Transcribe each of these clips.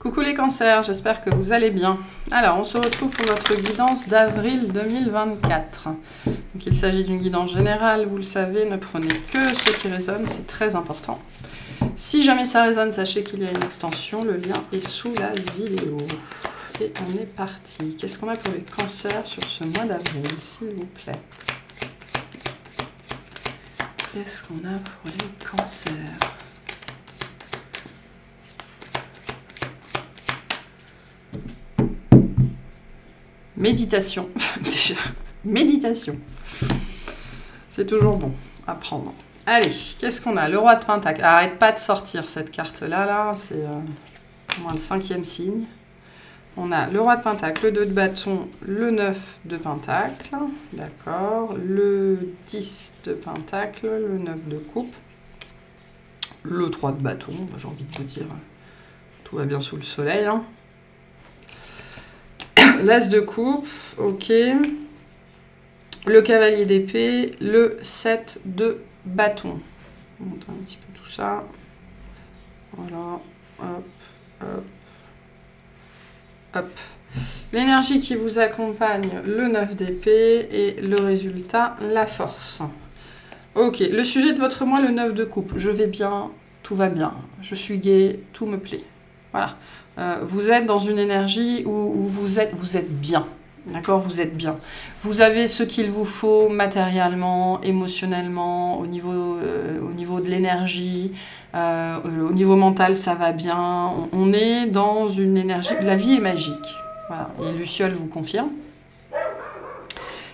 Coucou les cancers, j'espère que vous allez bien. Alors, on se retrouve pour notre guidance d'avril 2024. Donc, il s'agit d'une guidance générale, vous le savez, ne prenez que ce qui résonne, c'est très important. Si jamais ça résonne, sachez qu'il y a une extension, le lien est sous la vidéo. Et on est parti. Qu'est-ce qu'on a pour les cancers sur ce mois d'avril, s'il vous plaît? Qu'est-ce qu'on a pour les cancers? Méditation, déjà. Méditation. C'est toujours bon à prendre. Allez, qu'est-ce qu'on a? Le roi de Pentacle. Arrête pas de sortir cette carte-là, là. C'est au moins le 5e signe. On a le roi de Pentacle, le 2 de bâton, le 9 de Pentacle. D'accord. Le 10 de Pentacle, le 9 de coupe. Le 3 de bâton, j'ai envie de vous dire. Tout va bien sous le soleil, hein. L'as de coupe, ok. Le cavalier d'épée, le 7 de bâton. On monte un petit peu tout ça. Voilà, hop, hop, hop. L'énergie qui vous accompagne, le 9 d'épée, et le résultat, la force. Ok, le sujet de votre mois, le 9 de coupe. Je vais bien, tout va bien. Je suis gai, tout me plaît. Voilà. Vous êtes dans une énergie où vous êtes bien. D'accord, vous êtes bien. Vous avez ce qu'il vous faut matériellement, émotionnellement, au niveau de l'énergie, au niveau mental, ça va bien. On est dans une énergie... La vie est magique. Voilà. Et Luciole vous confirme.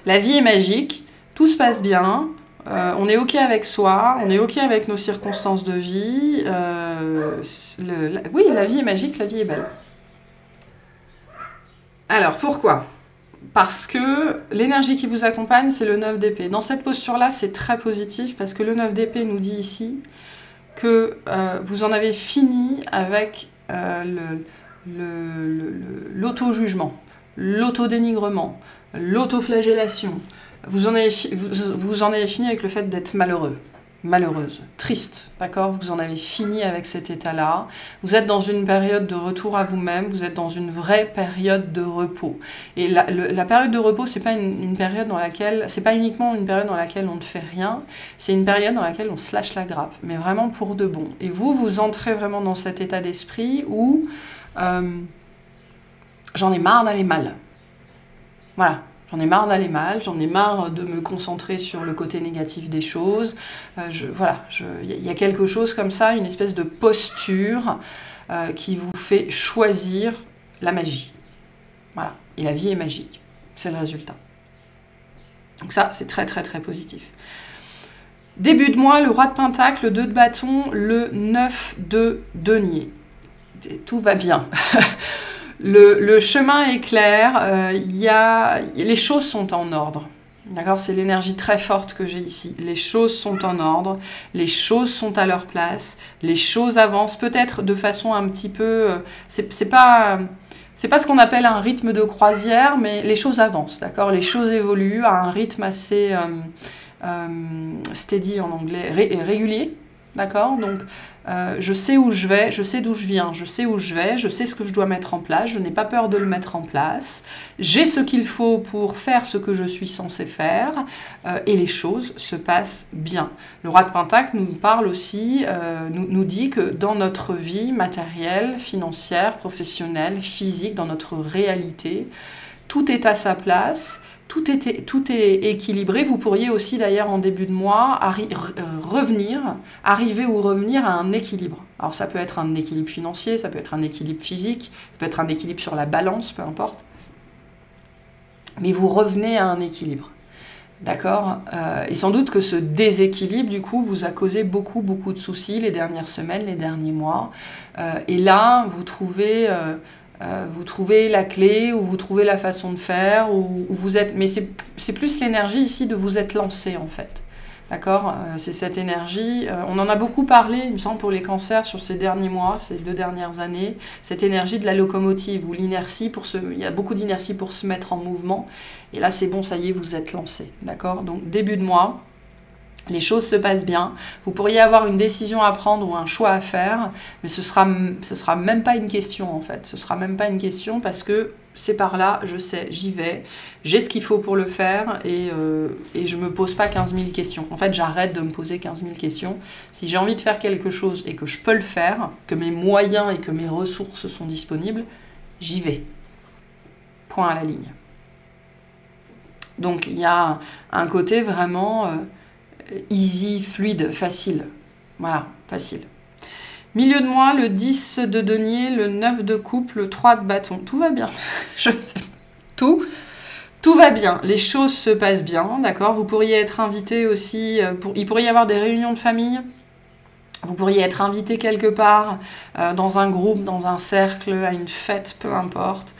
La vie est magique, tout se passe bien. On est OK avec soi, on est OK avec nos circonstances de vie. Oui, la vie est magique, la vie est belle. Alors, pourquoi? Parce que l'énergie qui vous accompagne, c'est le 9 d'épée. Dans cette posture-là, c'est très positif, parce que le 9 d'épée nous dit ici que vous en avez fini avec l'auto-jugement, l'autodénigrement, l'autoflagellation. Vous en avez fini avec le fait d'être malheureux, malheureuse, triste, d'accord? Vous en avez fini avec cet état-là. Vous êtes dans une période de retour à vous-même, vous êtes dans une vraie période de repos. Et la période de repos, c'est pas une période dans laquelle, c'est pas uniquement une période dans laquelle on ne fait rien, c'est une période dans laquelle on se lâche la grappe, mais vraiment pour de bon. Et vous entrez vraiment dans cet état d'esprit où j'en ai marre d'aller mal. Voilà. J'en ai marre d'aller mal, j'en ai marre de me concentrer sur le côté négatif des choses. Voilà, il y a quelque chose comme ça, une espèce de posture qui vous fait choisir la magie. Voilà, et la vie est magique, c'est le résultat. Donc ça, c'est très très très positif. Début de mois, le roi de Pentacle, le 2 de bâton, le 9 de denier. Tout va bien. Le chemin est clair, les choses sont en ordre. D'accord, c'est l'énergie très forte que j'ai ici. Les choses sont en ordre, les choses sont à leur place, les choses avancent peut-être de façon un petit peu... c'est pas ce qu'on appelle un rythme de croisière, mais les choses avancent, d'accord? Les choses évoluent à un rythme assez steady en anglais, régulier. D'accord? Donc, je sais où je vais, je sais d'où je viens, je sais où je vais, je sais ce que je dois mettre en place, je n'ai pas peur de le mettre en place, j'ai ce qu'il faut pour faire ce que je suis censée faire, et les choses se passent bien. Le roi de Pentacle nous parle aussi, nous dit que dans notre vie matérielle, financière, professionnelle, physique, dans notre réalité, tout est à sa place, tout est équilibré. Vous pourriez aussi d'ailleurs en début de mois arriver ou revenir à un équilibre. Alors ça peut être un équilibre financier, ça peut être un équilibre physique, ça peut être un équilibre sur la balance, peu importe. Mais vous revenez à un équilibre. D'accord? Et sans doute que ce déséquilibre, du coup, vous a causé beaucoup de soucis les dernières semaines, les derniers mois. Et là, vous trouvez la clé, ou vous trouvez la façon de faire, ou vous êtes... Mais c'est plus l'énergie ici de vous être lancé, en fait. D'accord? C'est cette énergie... on en a beaucoup parlé, il me semble, pour les cancers sur ces derniers mois, ces 2 dernières années. Cette énergie de la locomotive, ou l'inertie, il y a beaucoup d'inertie pour se mettre en mouvement. Et là, c'est bon, ça y est, vous êtes lancé. D'accord? Donc, début de mois, Les choses se passent bien. Vous pourriez avoir une décision à prendre ou un choix à faire, mais ce sera même pas une question en fait. Ce sera même pas une question parce que c'est par là, je sais, j'y vais, j'ai ce qu'il faut pour le faire et je me pose pas 15 000 questions. En fait, j'arrête de me poser 15 000 questions. Si j'ai envie de faire quelque chose et que je peux le faire, que mes moyens et que mes ressources sont disponibles, j'y vais. Point à la ligne. Donc il y a un côté vraiment easy, fluide, facile. Voilà, facile. Milieu de mois, le 10 de denier, le 9 de coupe, le 3 de bâton. Tout va bien. Je sais. Tout va bien. Les choses se passent bien, d'accord? Vous pourriez être invité aussi, il pourrait y avoir des réunions de famille. Vous pourriez être invité quelque part, dans un groupe, dans un cercle, à une fête, peu importe.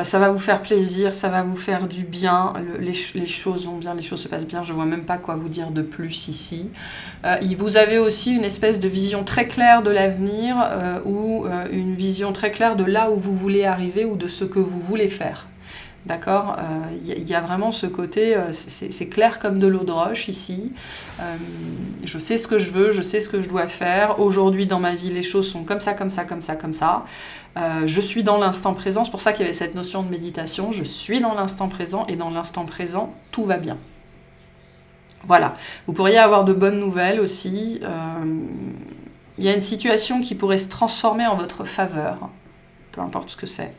Ça va vous faire plaisir, ça va vous faire du bien, les choses vont bien, les choses se passent bien, je ne vois même pas quoi vous dire de plus ici. Vous avez aussi une espèce de vision très claire de l'avenir ou une vision très claire de là où vous voulez arriver ou de ce que vous voulez faire. D'accord, y a vraiment ce côté, c'est clair comme de l'eau de roche ici. Je sais ce que je veux, je sais ce que je dois faire. Aujourd'hui, dans ma vie, les choses sont comme ça, comme ça, comme ça, comme ça. Je suis dans l'instant présent. C'est pour ça qu'il y avait cette notion de méditation. Je suis dans l'instant présent et dans l'instant présent, tout va bien. Voilà. Vous pourriez avoir de bonnes nouvelles aussi. Il y a une situation qui pourrait se transformer en votre faveur. Peu importe ce que c'est.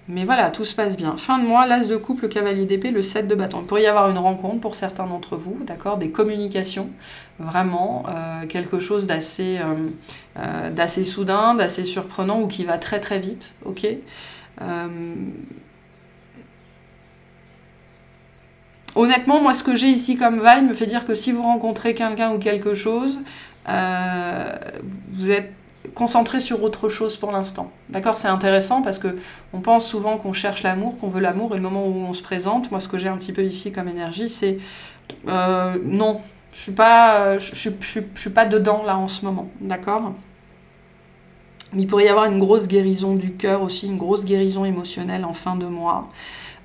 Mais voilà, tout se passe bien. Fin de mois, l'as de coupe, le cavalier d'épée, le 7 de bâton. Il pourrait y avoir une rencontre pour certains d'entre vous, d'accord, des communications, vraiment, quelque chose d'assez soudain, d'assez surprenant ou qui va très très vite, ok. Honnêtement, moi, ce que j'ai ici comme vibe me fait dire que si vous rencontrez quelqu'un ou quelque chose, vous êtes concentré sur autre chose pour l'instant. D'accord, c'est intéressant parce que on pense souvent qu'on cherche l'amour, qu'on veut l'amour, et le moment où on se présente, moi ce que j'ai un petit peu ici comme énergie, c'est non, je suis pas dedans là en ce moment, d'accord. Mais il pourrait y avoir une grosse guérison du cœur aussi, une grosse guérison émotionnelle en fin de mois.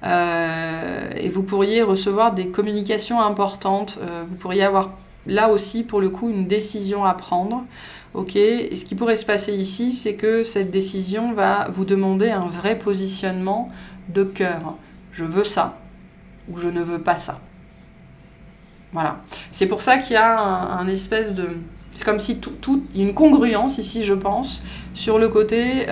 Et vous pourriez recevoir des communications importantes, vous pourriez avoir là aussi pour le coup une décision à prendre. Ok, et ce qui pourrait se passer ici, c'est que cette décision va vous demander un vrai positionnement de cœur. Je veux ça ou je ne veux pas ça. Voilà. C'est pour ça qu'il y a un espèce de... C'est comme si il y a une congruence ici, je pense, sur le côté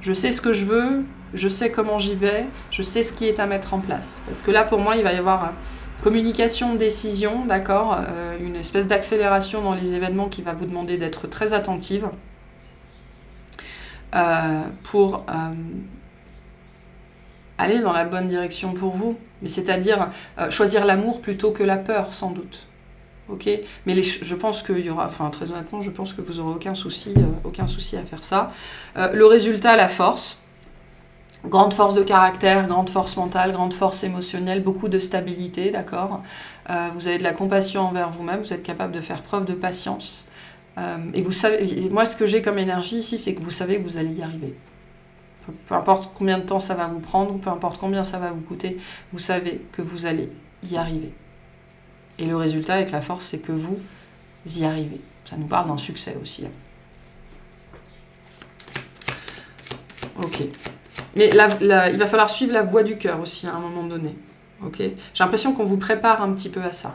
je sais ce que je veux, je sais comment j'y vais, je sais ce qui est à mettre en place. Parce que là, pour moi, il va y avoir... communication, décision, d'accord, une espèce d'accélération dans les événements qui va vous demander d'être très attentive pour aller dans la bonne direction pour vous. Mais c'est-à-dire choisir l'amour plutôt que la peur, sans doute. Ok, mais je pense qu'il y aura, enfin très honnêtement, je pense que vous n'aurez aucun souci à faire ça. Le résultat, la force. Grande force de caractère, grande force mentale, grande force émotionnelle, beaucoup de stabilité, d'accord. Vous avez de la compassion envers vous-même, vous êtes capable de faire preuve de patience. Et vous savez, moi ce que j'ai comme énergie ici, c'est que vous savez que vous allez y arriver. Peu importe combien de temps ça va vous prendre, peu importe combien ça va vous coûter, vous savez que vous allez y arriver. Et le résultat avec la force, c'est que vous y arrivez. Ça nous parle d'un succès aussi. Ok. Mais il va falloir suivre la voie du cœur aussi à un moment donné. Okay, j'ai l'impression qu'on vous prépare un petit peu à ça.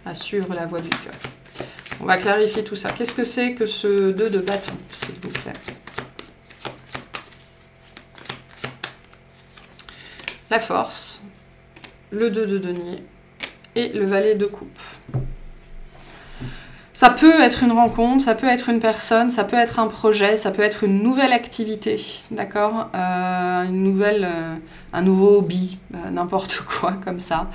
À suivre la voie du cœur. On va clarifier tout ça. Qu'est-ce que c'est que ce 2 de bâton, s'il vous plaît? La force, le 2 de denier et le valet de coupe. Ça peut être une rencontre, ça peut être une personne, ça peut être un projet, ça peut être une nouvelle activité, d'accord, un nouveau hobby, n'importe quoi comme ça,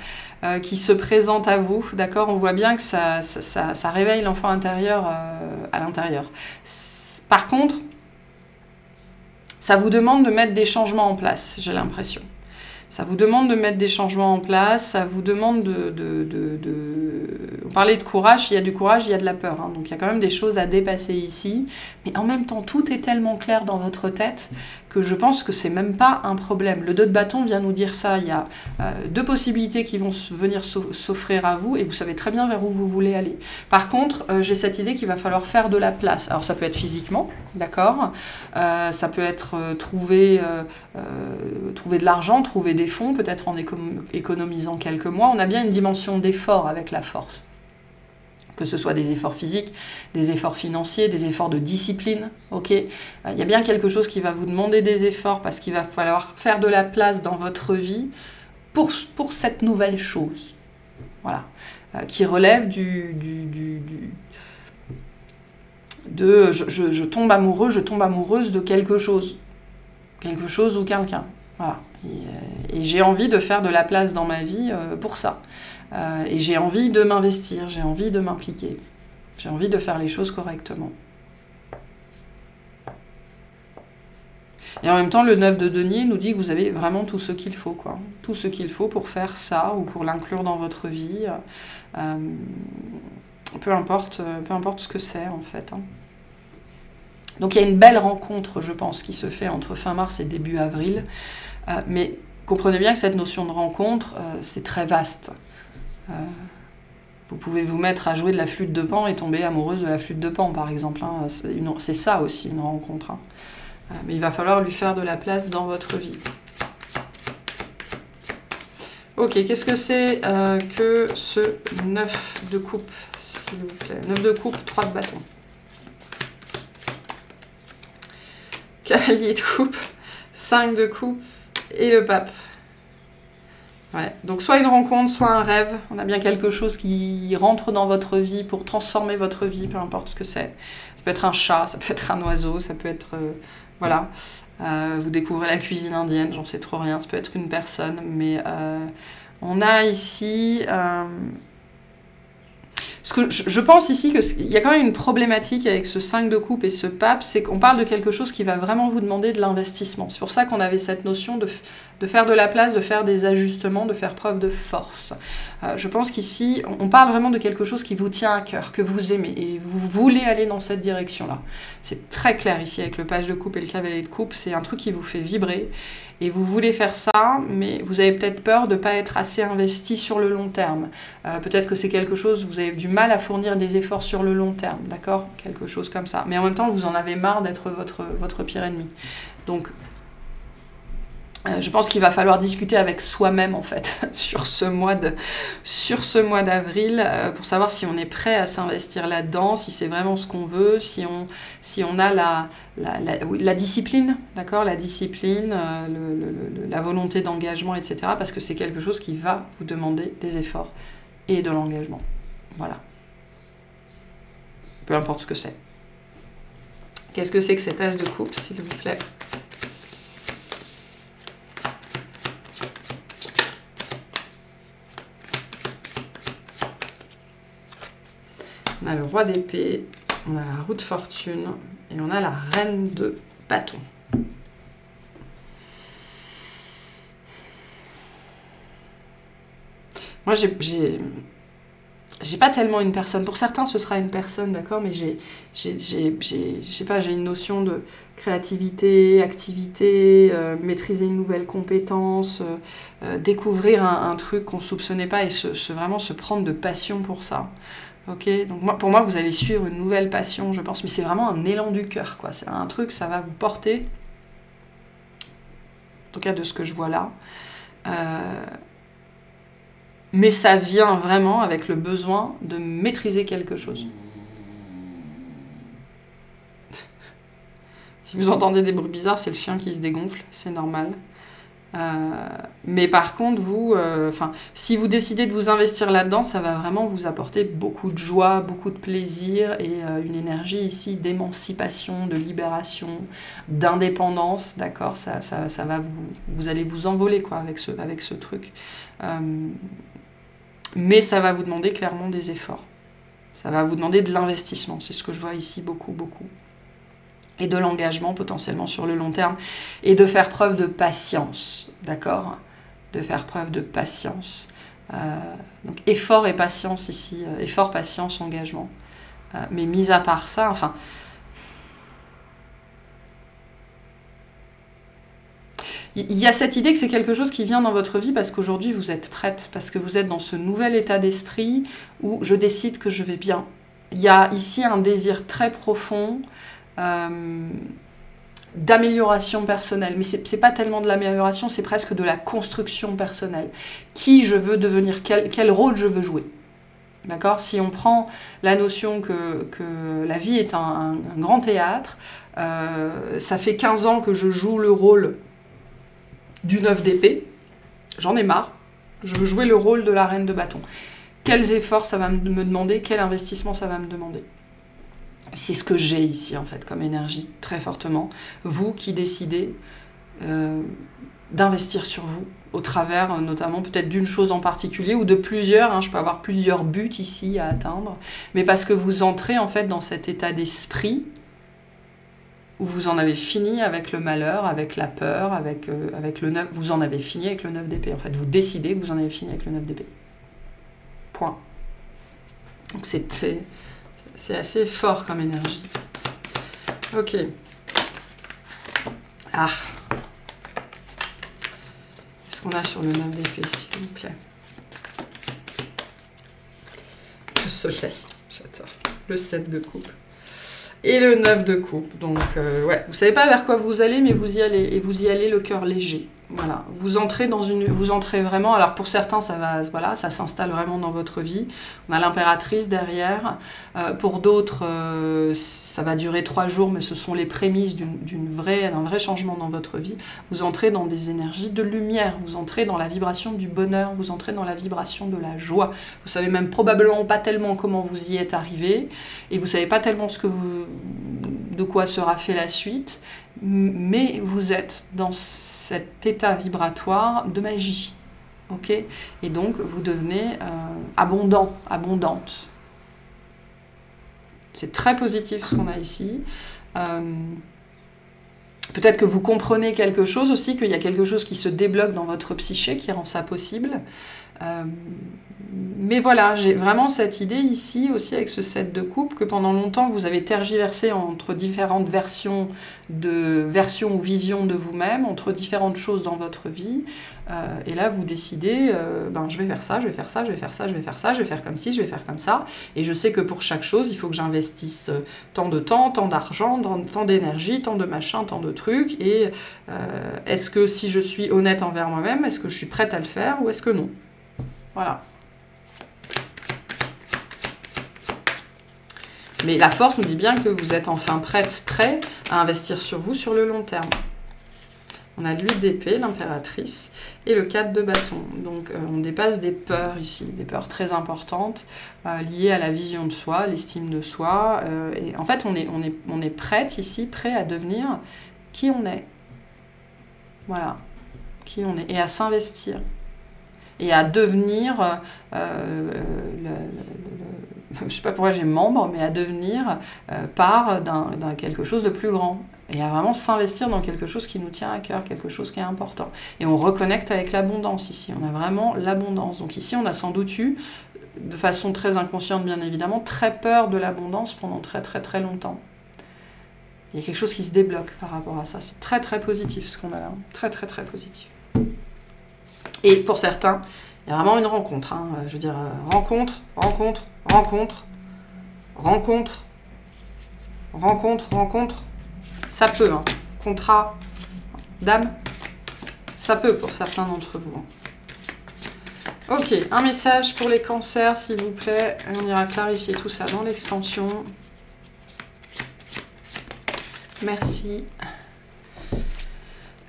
qui se présente à vous, d'accord. On voit bien que ça réveille l'enfant intérieur à l'intérieur. Par contre, ça vous demande de mettre des changements en place, j'ai l'impression. Ça vous demande de mettre des changements en place, ça vous demande On parlait de courage, il y a du courage, il y a de la peur. Hein. Donc il y a quand même des choses à dépasser ici. Mais en même temps, tout est tellement clair dans votre tête que je pense que c'est même pas un problème. Le 2 de bâton vient nous dire ça. Il y a 2 possibilités qui vont venir s'offrir à vous et vous savez très bien vers où vous voulez aller. Par contre, j'ai cette idée qu'il va falloir faire de la place. Alors ça peut être physiquement, d'accord, ça peut être trouver de l'argent, trouver des fonds, peut-être en économisant quelques mois. On a bien une dimension d'effort avec la force. Que ce soit des efforts physiques, des efforts financiers, des efforts de discipline, ok. Il y a bien quelque chose qui va vous demander des efforts parce qu'il va falloir faire de la place dans votre vie pour cette nouvelle chose, voilà, qui relève je tombe amoureux, je tombe amoureuse de quelque chose ou quelqu'un, voilà. Et j'ai envie de faire de la place dans ma vie pour ça. Et j'ai envie de m'investir, j'ai envie de m'impliquer, j'ai envie de faire les choses correctement. Et en même temps, le 9 de denier nous dit que vous avez vraiment tout ce qu'il faut, quoi. Tout ce qu'il faut pour faire ça ou pour l'inclure dans votre vie. Peu importe ce que c'est, en fait. Hein. Donc il y a une belle rencontre, je pense, qui se fait entre fin mars et début avril. Mais comprenez bien que cette notion de rencontre, c'est très vaste. Vous pouvez vous mettre à jouer de la flûte de Pan et tomber amoureuse de la flûte de Pan, par exemple. Hein. C'est ça aussi, une rencontre. Hein. Mais il va falloir lui faire de la place dans votre vie. Ok, qu'est-ce que c'est que ce 9 de coupe, s'il vous plaît? 9 de coupe, 3 de bâton. Cavalier de coupe, 5 de coupe et le pape. Ouais. Donc soit une rencontre, soit un rêve. On a bien quelque chose qui rentre dans votre vie pour transformer votre vie, peu importe ce que c'est. Ça peut être un chat, ça peut être un oiseau, ça peut être... voilà. Vous découvrez la cuisine indienne, j'en sais trop rien. Ça peut être une personne, mais on a ici... Ce que je pense ici qu'il y a quand même une problématique avec ce 5 de coupe et ce pape, c'est qu'on parle de quelque chose qui va vraiment vous demander de l'investissement. C'est pour ça qu'on avait cette notion de faire de la place, de faire des ajustements, de faire preuve de force. Je pense qu'ici, on parle vraiment de quelque chose qui vous tient à cœur, que vous aimez, et vous voulez aller dans cette direction-là. C'est très clair ici avec le page de coupe et le cavalier de coupe, c'est un truc qui vous fait vibrer, et vous voulez faire ça, mais vous avez peut-être peur de ne pas être assez investi sur le long terme. Peut-être que c'est quelque chose, vous avez du mal à fournir des efforts sur le long terme, d'accord? Quelque chose comme ça. Mais en même temps, vous en avez marre d'être votre pire ennemi. Donc, je pense qu'il va falloir discuter avec soi-même, en fait, sur ce mois d'avril, pour savoir si on est prêt à s'investir là-dedans, si c'est vraiment ce qu'on veut, si on a la discipline, d'accord, la discipline, la volonté d'engagement, etc., parce que c'est quelque chose qui va vous demander des efforts et de l'engagement. Voilà. Peu importe ce que c'est. Qu'est-ce que c'est que cet as de coupe, s'il vous plaît? On a le roi d'épée, on a la roue de fortune et on a la reine de bâton. Moi, j'ai pas tellement une personne. Pour certains, ce sera une personne, d'accord, mais je sais pas, j'ai une notion de créativité, activité, maîtriser une nouvelle compétence, découvrir un truc qu'on soupçonnait pas et vraiment se prendre de passion pour ça. Ok, donc pour moi, vous allez suivre une nouvelle passion, je pense, mais c'est vraiment un élan du cœur, quoi. C'est un truc, ça va vous porter, en tout cas de ce que je vois là. Mais ça vient vraiment avec le besoin de maîtriser quelque chose. Si vous entendez des bruits bizarres, c'est le chien qui se dégonfle, c'est normal. Mais par contre, si vous décidez de vous investir là-dedans, ça va vraiment vous apporter beaucoup de joie, beaucoup de plaisir et une énergie ici d'émancipation, de libération, d'indépendance, d'accord, ça va vous allez vous envoler quoi avec ce truc. Mais ça va vous demander clairement des efforts. Ça va vous demander de l'investissement, c'est ce que je vois ici beaucoup. Et de l'engagement potentiellement sur le long terme, et de faire preuve de patience, d'accord? de faire preuve de patience. Donc effort et patience ici, effort, patience, engagement. Mais mis à part ça, enfin... Il y a cette idée que c'est quelque chose qui vient dans votre vie parce qu'aujourd'hui vous êtes prête, parce que vous êtes dans ce nouvel état d'esprit où je décide que je vais bien. Il y a ici un désir très profond d'amélioration personnelle, mais c'est pas tellement de l'amélioration, c'est presque de la construction personnelle. Qui je veux devenir, quel rôle je veux jouer. D'accord ? Si on prend la notion que la vie est un grand théâtre, ça fait 15 ans que je joue le rôle du 9 d'épée, j'en ai marre, je veux jouer le rôle de la reine de bâton. Quels efforts ça va me demander, quel investissement ça va me demander. C'est ce que j'ai ici en fait comme énergie, très fortement. Vous qui décidez d'investir sur vous, au travers notamment peut-être d'une chose en particulier ou de plusieurs, hein, je peux avoir plusieurs buts ici à atteindre, mais parce que vous entrez en fait dans cet état d'esprit où vous en avez fini avec le malheur, avec la peur, avec le 9, vous en avez fini avec le 9 d'épée. En fait, vous décidez que vous en avez fini avec le 9 d'épée. Point. Donc c'est assez fort comme énergie. Ok. Ah. Qu'est-ce qu'on a sur le 9 d'épée, s'il vous plaît? Le soleil, j'adore. Le 7 de coupe. Et le 9 de coupe. Donc, ouais, vous savez pas vers quoi vous allez, mais vous y allez. Et vous y allez le cœur léger. Voilà. Vous entrez vraiment... Alors, pour certains, ça va... Voilà, ça s'installe vraiment dans votre vie. On a l'impératrice derrière. Pour d'autres, ça va durer 3 jours, mais ce sont les prémices d'un vrai changement dans votre vie. Vous entrez dans des énergies de lumière. Vous entrez dans la vibration du bonheur. Vous entrez dans la vibration de la joie. Vous savez même probablement pas tellement comment vous y êtes arrivé. Et vous savez pas tellement de quoi sera fait la suite. Mais vous êtes dans cet état vibratoire de magie, ok? Et donc, vous devenez abondant, abondante. C'est très positif ce qu'on a ici. Peut-être que vous comprenez quelque chose aussi, qu'il y a quelque chose qui se débloque dans votre psyché, qui rend ça possible. Mais voilà, j'ai vraiment cette idée ici aussi avec ce 7 de coupe que pendant longtemps vous avez tergiversé entre différentes versions ou visions de vous-même, entre différentes choses dans votre vie. Et là vous décidez, je vais faire ça, je vais faire ça, je vais faire ça, je vais faire ça, je vais faire comme ci, je vais faire comme ça. Et je sais que pour chaque chose, il faut que j'investisse tant de temps, tant d'argent, tant d'énergie, tant de machin, tant de trucs. Et est-ce que si je suis honnête envers moi-même, est-ce que je suis prête à le faire ou est-ce que non? Voilà. Mais la force nous dit bien que vous êtes enfin prêt à investir sur vous sur le long terme. On a l'8 d'épée, l'impératrice, et le 4 de bâton. Donc on dépasse des peurs ici, des peurs très importantes liées à la vision de soi, l'estime de soi. Et en fait, on est prête ici, prêt à devenir qui on est. Voilà, qui on est, et à s'investir. Et à devenir, je ne sais pas pourquoi j'ai membre, mais à devenir part d'un quelque chose de plus grand. Et à vraiment s'investir dans quelque chose qui nous tient à cœur, quelque chose qui est important. Et on reconnecte avec l'abondance ici, on a vraiment l'abondance. Donc ici, on a sans doute eu, de façon très inconsciente bien évidemment, très peur de l'abondance pendant très très très longtemps. Il y a quelque chose qui se débloque par rapport à ça. C'est très très positif ce qu'on a là, très très très positif. Et pour certains, il y a vraiment une rencontre. Hein. Je veux dire, rencontre. Ça peut, hein. Contrat, dame, ça peut pour certains d'entre vous. Hein. Ok, un message pour les cancers, s'il vous plaît. On ira clarifier tout ça dans l'extension. Merci.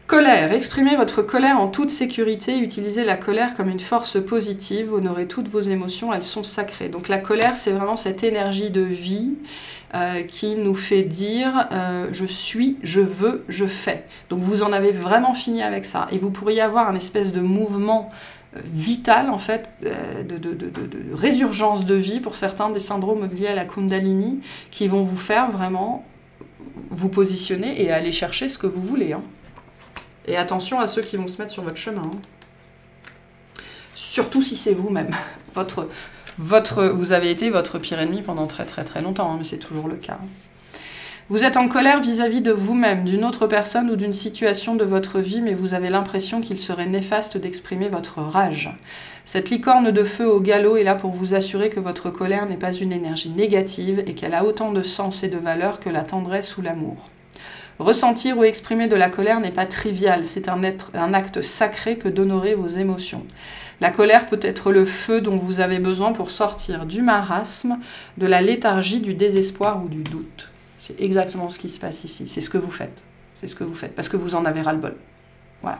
Colère. Exprimez votre colère en toute sécurité. Utilisez la colère comme une force positive. Honorez toutes vos émotions, elles sont sacrées. Donc la colère, c'est vraiment cette énergie de vie qui nous fait dire je suis, je veux, je fais. Donc vous en avez vraiment fini avec ça. Et vous pourriez avoir un espèce de mouvement vital, en fait, de résurgence de vie pour certains, des syndromes liés à la Kundalini, qui vont vous faire vraiment vous positionner et aller chercher ce que vous voulez. Hein. Et attention à ceux qui vont se mettre sur votre chemin. Hein. Surtout si c'est vous-même. Vous avez été votre pire ennemi pendant très très très longtemps, hein, mais c'est toujours le cas. Vous êtes en colère vis-à-vis de vous-même, d'une autre personne ou d'une situation de votre vie, mais vous avez l'impression qu'il serait néfaste d'exprimer votre rage. Cette licorne de feu au galop est là pour vous assurer que votre colère n'est pas une énergie négative et qu'elle a autant de sens et de valeur que la tendresse ou l'amour. Ressentir ou exprimer de la colère n'est pas trivial, c'est un acte sacré que d'honorer vos émotions. La colère peut être le feu dont vous avez besoin pour sortir du marasme, de la léthargie, du désespoir ou du doute. C'est exactement ce qui se passe ici. C'est ce que vous faites. C'est ce que vous faites. Parce que vous en avez ras-le-bol. Voilà.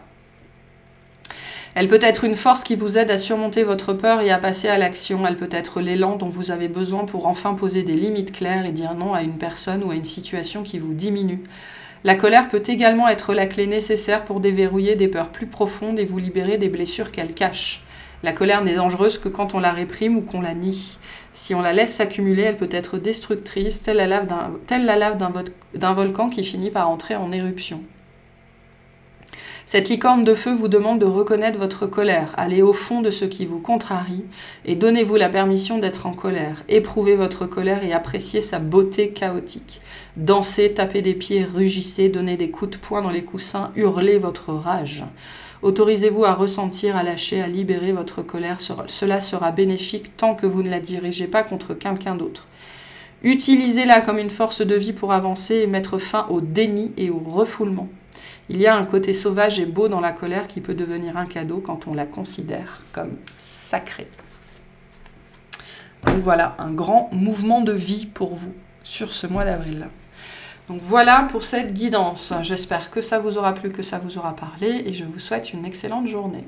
Elle peut être une force qui vous aide à surmonter votre peur et à passer à l'action. Elle peut être l'élan dont vous avez besoin pour enfin poser des limites claires et dire non à une personne ou à une situation qui vous diminue. La colère peut également être la clé nécessaire pour déverrouiller des peurs plus profondes et vous libérer des blessures qu'elle cache. La colère n'est dangereuse que quand on la réprime ou qu'on la nie. Si on la laisse s'accumuler, elle peut être destructrice, telle la lave d'un volcan qui finit par entrer en éruption. Cette licorne de feu vous demande de reconnaître votre colère, aller au fond de ce qui vous contrarie et donnez-vous la permission d'être en colère. Éprouvez votre colère et appréciez sa beauté chaotique. Dansez, tapez des pieds, rugissez, donnez des coups de poing dans les coussins, hurlez votre rage. Autorisez-vous à ressentir, à lâcher, à libérer votre colère. Cela sera bénéfique tant que vous ne la dirigez pas contre quelqu'un d'autre. Utilisez-la comme une force de vie pour avancer et mettre fin au déni et au refoulement. Il y a un côté sauvage et beau dans la colère qui peut devenir un cadeau quand on la considère comme sacrée. Donc voilà, un grand mouvement de vie pour vous sur ce mois d'avril. Donc voilà pour cette guidance. J'espère que ça vous aura plu, que ça vous aura parlé et je vous souhaite une excellente journée.